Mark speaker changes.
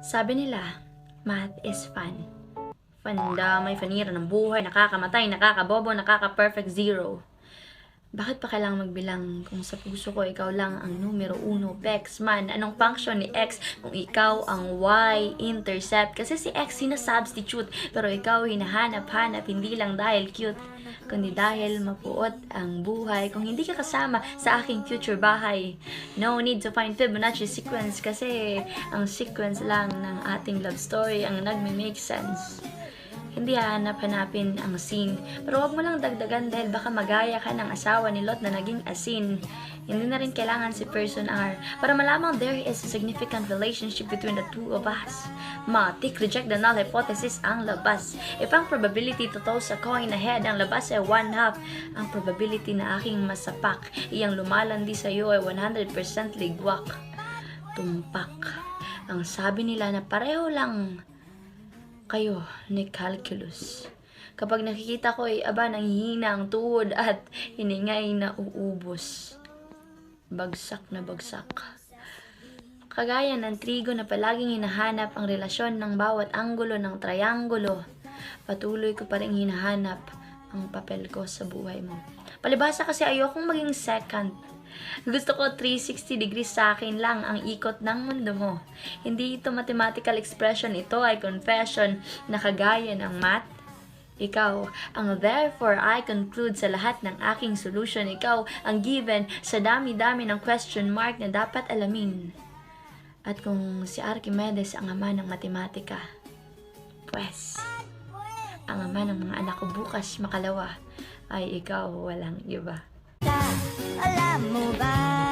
Speaker 1: Sabi nila, math is fun. May fanira ng buhay, nakakamatay, nakakabobo, nakaka-perfect zero. Bakit pa kailangang magbilang kung sa puso ko ikaw lang ang numero uno, pex man? Anong function ni X kung ikaw ang Y-intercept? Kasi si X sinasubstitute, pero ikaw hinahanap-hanap hindi lang dahil cute, kundi dahil mapuot ang buhay. Kung hindi ka kasama sa aking future bahay, no need to find Fibonacci sequence kasi ang sequence lang ng ating love story ang nagme-make sense. Hindi hanap-hanapin ang scene. Pero wag mo lang dagdagan dahil baka magaya ka ng asawa ni Lot na naging asin. Hindi na rin kailangan si Person R para malamang there is a significant relationship between the two of us. Matik, reject the null hypothesis ang labas. If ang probability totoo sa coin na head, ang labas ay 1/2. Ang probability na aking masapak, iyang lumalandi sa iyo ay 100% ligwak. Tumpak. Ang sabi nila na pareho lang kayo ni calculus. Kapag nakikita ko ay aba nanghihina ang tuhod at hiningay na uubos. Bagsak na bagsak. Kagaya ng trigo na palaging hinahanap ang relasyon ng bawat anggulo ng triangulo, patuloy ko pa rin hinahanap ang papel ko sa buhay mo. Palibhasa kasi ayokong maging second. Gusto ko 360 degrees sa akin lang ang ikot ng mundo mo. Hindi ito mathematical expression, ito ay confession na kagaya ng math. Ikaw ang therefore I conclude sa lahat ng aking solution. Ikaw ang given sa dami-dami ng question mark na dapat alamin. At kung si Archimedes ang ama ng matematika, pues, ang ama ng mga anak ko bukas makalawa ay ikaw, walang iba.
Speaker 2: Alam mo ba?